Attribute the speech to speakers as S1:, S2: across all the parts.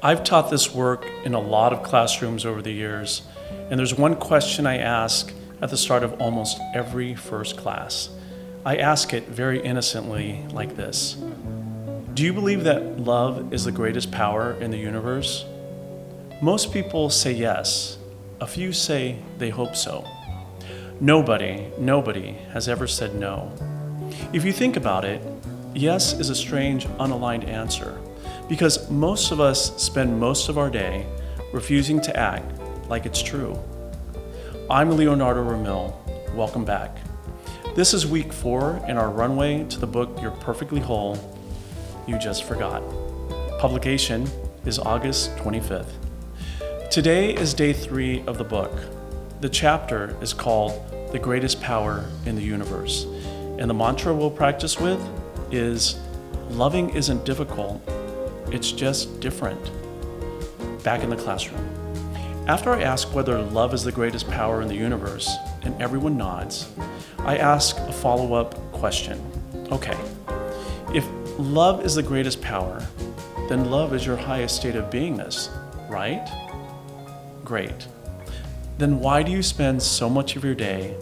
S1: I've taught this work in a lot of classrooms over the years, and there's one question I ask at the start of almost every first class. I ask it very innocently like this. Do you believe that love is the greatest power in the universe? Most people say yes. A few say they hope so. Nobody has ever said no. If you think about it, yes is a strange, unaligned answer, because most of us spend most of our day refusing to act like it's true. I'm Leonardo Ramil. Welcome back. This is week 4 in our runway to the book You're Perfectly Whole, You Just Forgot. Publication is August 25th. Today is day 3 of the book. The chapter is called The Greatest Power in the Universe, and the mantra we'll practice with is, loving isn't difficult, it's just different. Back in the classroom. After I ask whether love is the greatest power in the universe, and everyone nods, I ask a follow-up question. Okay, if love is the greatest power, then love is your highest state of beingness, right? Great. Then why do you spend so much of your day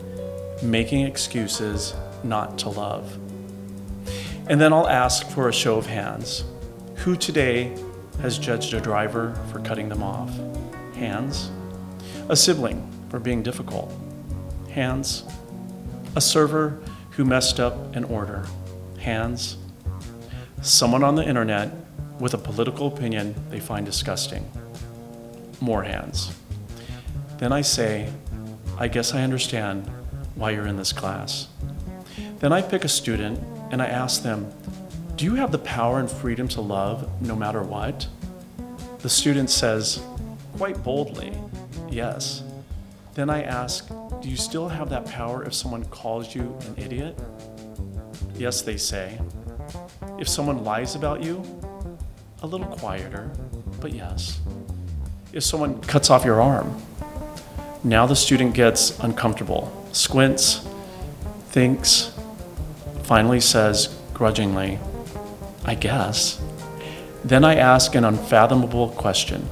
S1: making excuses not to love? And then I'll ask for a show of hands. Who today has judged a driver for cutting them off? Hands. A sibling for being difficult? Hands. A server who messed up an order? Hands. Someone on the internet with a political opinion they find disgusting? More hands. Then I say, I guess I understand why you're in this class. Then I pick a student and I ask them, do you have the power and freedom to love no matter what? The student says, quite boldly, yes. Then I ask, do you still have that power if someone calls you an idiot? Yes, they say. If someone lies about you? A little quieter, but yes. If someone cuts off your arm? Now the student gets uncomfortable, squints, thinks, finally says grudgingly, I guess. Then I ask an unfathomable question.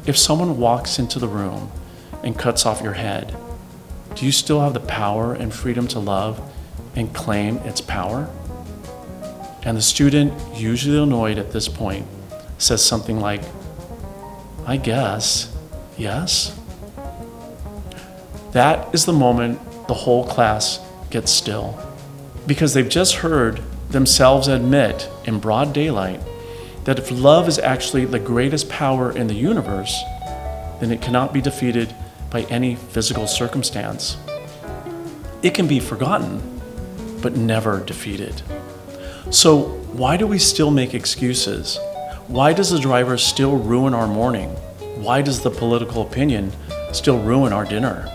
S1: If someone walks into the room and cuts off your head, do you still have the power and freedom to love and claim its power? And the student, usually annoyed at this point, says something like, I guess, yes. That is the moment the whole class gets still, because they've just heard themselves admit in broad daylight that if love is actually the greatest power in the universe, then it cannot be defeated by any physical circumstance. It can be forgotten, but never defeated. So why do we still make excuses? Why does the driver still ruin our morning? Why does the political opinion still ruin our dinner?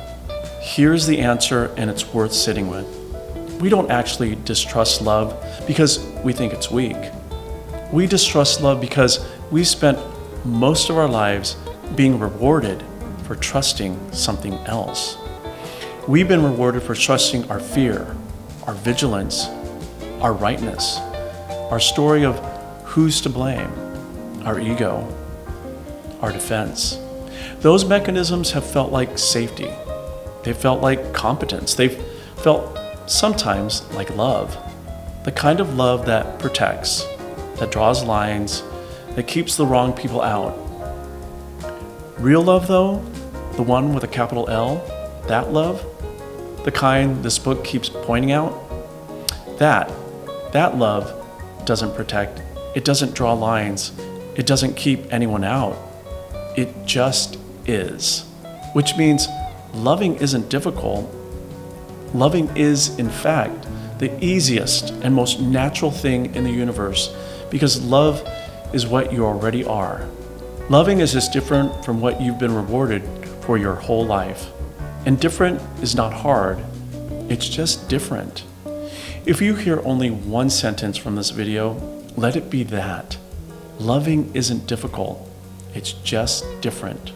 S1: Here's the answer, and it's worth sitting with. We don't actually distrust love because we think it's weak. We distrust love because we spent most of our lives being rewarded for trusting something else. We've been rewarded for trusting our fear, our vigilance, our rightness, our story of who's to blame, our ego, our defense. Those mechanisms have felt like safety. They felt like competence. They've felt sometimes like love, the kind of love that protects, that draws lines, that keeps the wrong people out. Real love, though, the one with a capital L, that love, the kind this book keeps pointing out, that love doesn't protect, it doesn't draw lines, it doesn't keep anyone out. It just is, which means loving isn't difficult. Loving is, in fact, the easiest and most natural thing in the universe, because love is what you already are. Loving is just different from what you've been rewarded for your whole life. And different is not hard, it's just different. If you hear only one sentence from this video, let it be that. Loving isn't difficult, it's just different.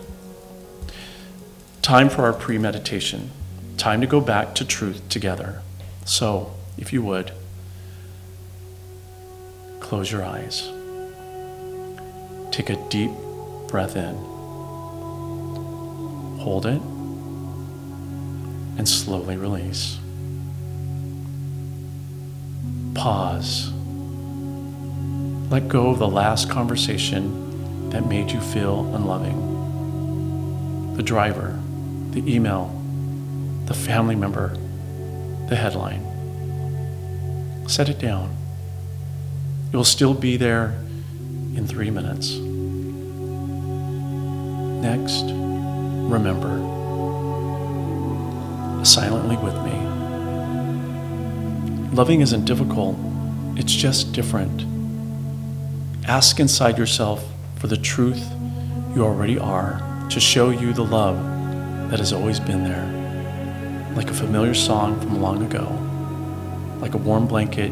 S1: Time for our pre-meditation. Time to go back to truth together. So, if you would, close your eyes. Take a deep breath in. Hold it and slowly release. Pause. Let go of the last conversation that made you feel unloving. The driver, the email, the family member, the headline. Set it down. It will still be there in 3 minutes. Next, remember, silently with me. Loving isn't difficult, it's just different. Ask inside yourself for the truth you already are to show you the love that has always been there, like a familiar song from long ago, like a warm blanket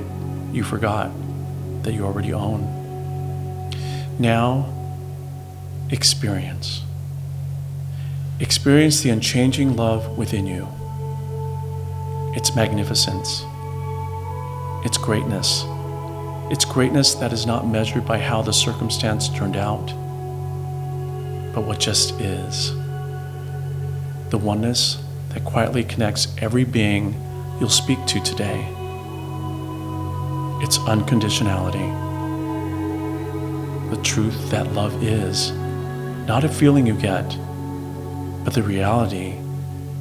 S1: you forgot that you already own. Now, experience. Experience the unchanging love within you, its magnificence, its greatness that is not measured by how the circumstance turned out, but what just is. The oneness that quietly connects every being you'll speak to today. Its unconditionality. The truth that love is not a feeling you get, but the reality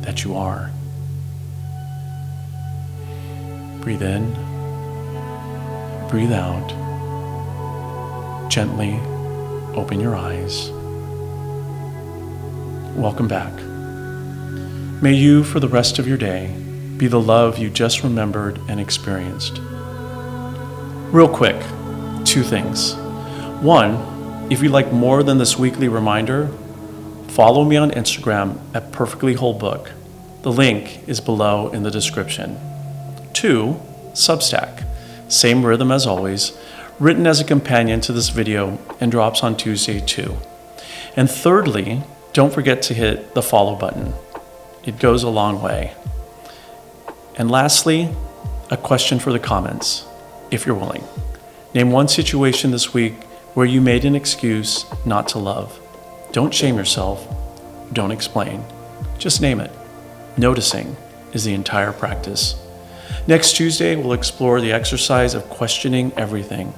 S1: that you are. Breathe in, breathe out. Gently open your eyes. Welcome back. May you, for the rest of your day, be the love you just remembered and experienced. Real quick, 2 things. 1, if you'd like more than this weekly reminder, follow me on Instagram at Perfectly Whole Book. The link is below in the description. 2, Substack. Same rhythm as always, written as a companion to this video and drops on Tuesday too. And thirdly, don't forget to hit the follow button. It goes a long way. And lastly, a question for the comments, if you're willing. Name one situation this week where you made an excuse not to love. Don't shame yourself. Don't explain. Just name it. Noticing is the entire practice. Next Tuesday, we'll explore the exercise of questioning everything.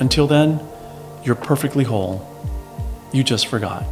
S1: Until then, you're perfectly whole. You just forgot.